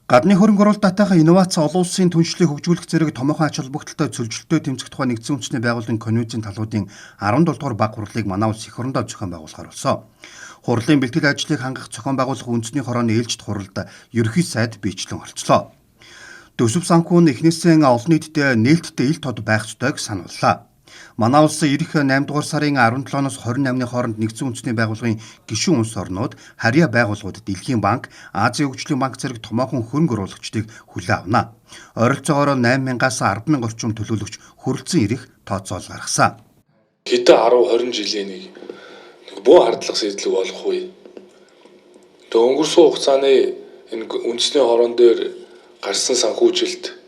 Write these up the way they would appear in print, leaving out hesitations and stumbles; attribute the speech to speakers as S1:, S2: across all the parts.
S1: Гадны хөрөнгө оруулалт татаахан инновац олон улсын түншлийг хөгжүүлэх зэрэг томоохон ач холбогдолтой цөлжилтөд тэмцэх тухай нэгдсэн үндэсний байгууллагын конвенцийн талуудын 17 дугаар баг хурлыг манай улс эх орондоо зохион байгуулахаар болсон. Хурлын бэлтгэл ажлыг хангах зохион байгуулах үндэсний хорооны ээлжид хуралд ерөнхий сайд биечлэн оролцлоо. Төсөв санхүү нь эхнээсээ олон нийтэд нээлттэй ил тод байх ёстойг санууллаа. Манай улсын ирэх 8 дугаар сарын 17-ноос 28-ны хооронд нэгдсэн үндэсний байгууллагын гишүүн улс орнууд, харьяа байгууллагууд, Дэлхийн банк, Азийн хөгжлийн банк зэрэг томоохон хөрөнгө оруулагчдыг хүлээн авна. Ойролцоогоор 8,000-аас 10,000 орчим төлөөлөгч хүрэлцэн ирэх тооцоол гаргасан.
S2: Хэдэн 10-20 жилийн нэг буу хардлага сэтлэг болох үе. Тэгээ өнгөрсөн хугацааны энэ үндэсний хорон дээр гарсан санхүүжилт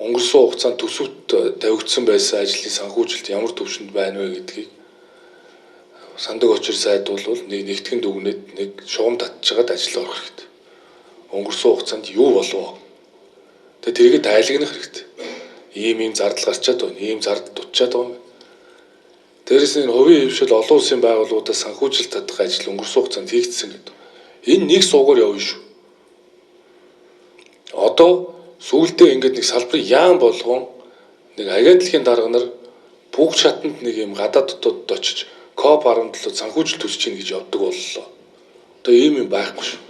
S2: өнгөрсөн хугацаанд төсөвт тавигдсан байсан ажлын санхүүжилт ямар төвшөнд байна вэ гэдгийг сандаг очир сайд бол нэгтгэн дүгнээд нэг шугам татчихад ажил орох хэрэгтэй. Өнгөрсөн хугацаанд юу болов? Тэгээ тэрийг тайлагнах хэрэгтэй. Ийм зардал гарчаад байна. Ийм зардал дутчаад байна. Дээрээс нь хувийн хөвшил олон улсын байгууллагуудаас санхүүжилт татах ажил өнгөрсөн хугацаанд хийгдсэн гэдэг. Энэ нэг суугаар явна шүү. Одоо сүүлдээ ингээд нэг салбарын яам болгон нэг агентлагийн дарга нар бүх шатанд нэг юм гадаад дотоод очиж COP17 санхүүжилт төсөж чинь гэж явдаг боллоо. Одоо ийм юм байхгүй шүү.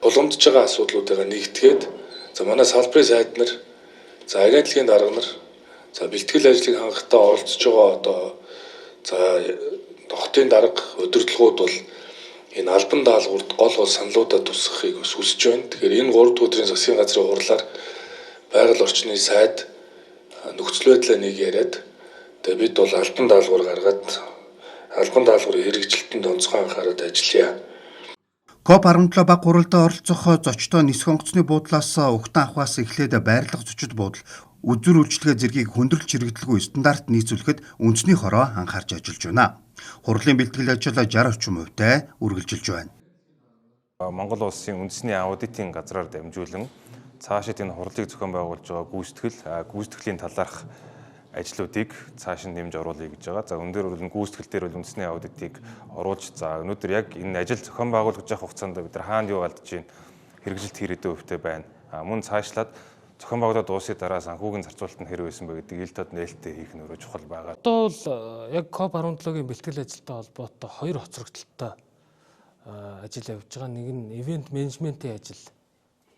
S2: Боломдж байгаа асуудлуудаа нэгтгээд манай салбарын сайд нар, агентлагийн дарга нар, бэлтгэл ажлыг хангахтаа оролцож байгаа одоо хотын дарга удирдлагууд бол энэ албан даалгаварт гол саналуудаа тусгахыг хүсэж байна. Тэгэхээр энэ 3 дахь өдрийн засгийн газрын хурлаар байгаль орчны сайд нөхцөл байдлаа нэг яриад тэгээ бид бол албан даалгавар гаргаад албан даалгаврын хэрэгжилтэнд онцгой анхаарал ажиллая.
S1: COP17 баг хуралдаа оролцох зочдоо нисэх онгоцны буудлаас ухтан авахаас эхлээд байрлах зочид буудал үзүр үйлчлэгээ зэргийг хөндрөлж хэрэгдлэгүй стандарт нийцүүлэхэд үндэсний хороо анхаарч ажиллаж байна. Хурлын бэлтгэл ажил 60 орчим хувьтай үргэлжилж байна.
S3: Монгол улсын үндэсний аудитын газраар дамжуулан цаашид энэ хурлыг зохион байгуулж байгаа гүйцэтгэлийн талаарх ажлуудыг цааш нь нэмж оруулъя гэж байгаа. Өндөр гүйцэтгэл дээр бол үндэсний аудитыг оруулж өнөөдөр яг энэ ажил зохион байгуулж явах хугацаанд бид нар хаана юу алдж байна, хэрэгжилт хийрэдэ өвтэй байна. Мөн цаашлаад зохион байгуулалт дуусны дараа санхүүгийн зарцуулалт нь хэрэг байсан бэ гэдэг ил тод нээлттэй хийх нь өөрөө чухал байгаа.
S4: Одоо бол яг COP17-гийн бэлтгэл ажилтай холбоотой хоёр хоцрогдолтой ажил явж байгаа. Нэг нь ивент менежментийн ажил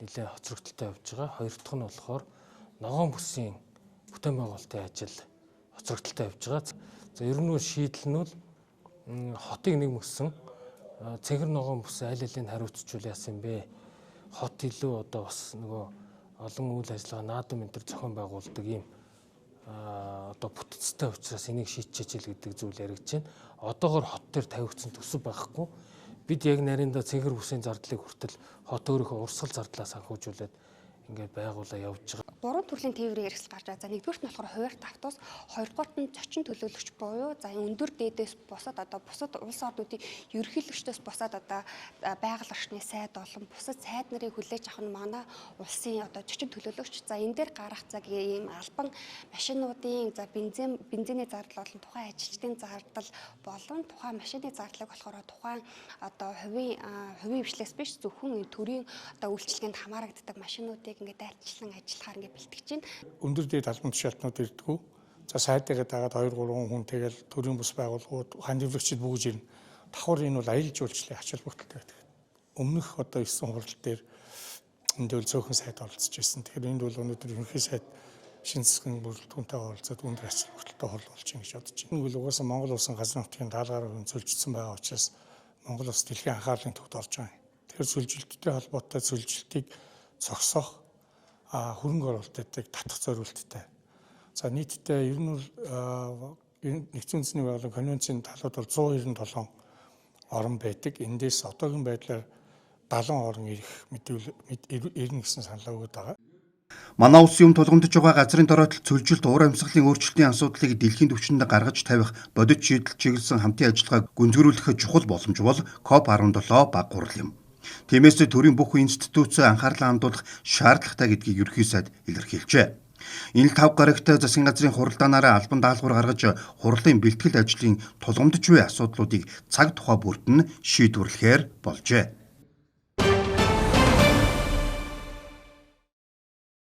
S4: нэлээд хоцрогдолтой явж байгаа. Хоёр дахь нь болохоор ногоон бүсийн бүтээн байгуулалтын ажил хоцрогдолтой явж байгаа. Ер нь шийдэл нь бол хотыг нэг мөссөн цэнхэр ногоон бүс аль алийг хариуцжуул яасан бэ? Хот илүү одоо бас нөгөө олон үйл ажиллагаа наадам энэ төр зохион байгуулдаг ийм одоо бүтцтэй учраас энийг шийдчихэж л гэдэг зүйл яригдж байна. Одоогоор хот дээр тавигдсан төсөв байхгүй. Бид яг нарийнда цэнхэр бүсийн зардлыг хүртэл хот өөрийнхөө урсгал зардлаа санхүүжүүлээд ингээд байгуулаа явж байгаа.
S5: 3 төрлийн тээврийн хэрэгсэл гарч байгаа. За нэгдүгürt нь болохоор хуваарь тавтус, хоёрдугаарт нь зочин төлөөлөгч буюу өндөр дээдээс бусад бусад улс орнуудын ерөнхийлөгчдөөс бусад байгаль орчны сайд болон бусад сайд нарыг хүлээж авах нь манай улсын зочин төлөөлөгч. За энэ дээр гарах ийм албан машинуудын бензиний зардал болон тухайн ажилчдын зардал болон тухайн машины зардлыг болохоор тухайн хувийн хвшлээс биш зөвхөн төрийн үйлчилгээнд хамаарагддаг машинуудыг ингээд дайрчлан ажиллахаар бэлтгэж байна.
S6: Өндөр дээд албан тушаалтнууд ирдэггүй. За сайд дээрээ дагаад 2-3 хүн тэгэл төрийн бус байгууллагууд хандивлагчид бүгж ирнэ. Давхар энэ бол аялал жуулчлалын ач холбогдолтой байдаг. Өмнөх 9 хурал дээр энд бол цөөхөн сайд оролцож байсан. Тэгэхээр энд бол өнөөдөр ерөнхий сайд шинэ засгийн бүрэлдэхүүнтэйгээ оролцоод өндөр ач холбогдолтой хурал болж байна гэж бодож байна. Энэ бол угаасаа Монгол улсын газрын нутгийн даалгавраар зөвлөжсөн байгаа учраас Монгол улс дэлхийн анхаарлын төвд орж байгаа юм. Тэгэхээр зөвлөлттэй холбоотой зөвлөлтийг зогсоох хөрөнгө оруулалтыг татах зорилттой. За нийтдээ ер нь нэгдсэн үндэсний байгууллагын конвенцийн талууд бол 197 орн байдаг. Эндээс одоогийн байдлаар 70 орн ирнэ гэсэн саналаа өгöd байгаа.
S1: Манай улсын тулгамдж байгаа газрын дороотлол цөлжилт уур амьсгалын өөрчлөлтийн асуудлыг дэлхийн түвшинд гаргаж тавих бодит шийдэл чиглэсэн хамтын ажиллагааг гүнзгийрүүлэх чухал боломж бол COP17 баг хурал юм. Тиймээс төрийн бүх институц анхаарлаа хандуулах шаардлагатай гэдгийг ерөнхий сайд илэрхийлжээ. Энэ 5 гарагт засгийн газрын хуралдаанаараа албан даалгавар гаргаж хурлын бэлтгэл ажлын тулгамдж буй асуудлуудыг цаг тухай бүрт нь шийдвэрлэхээр болжээ.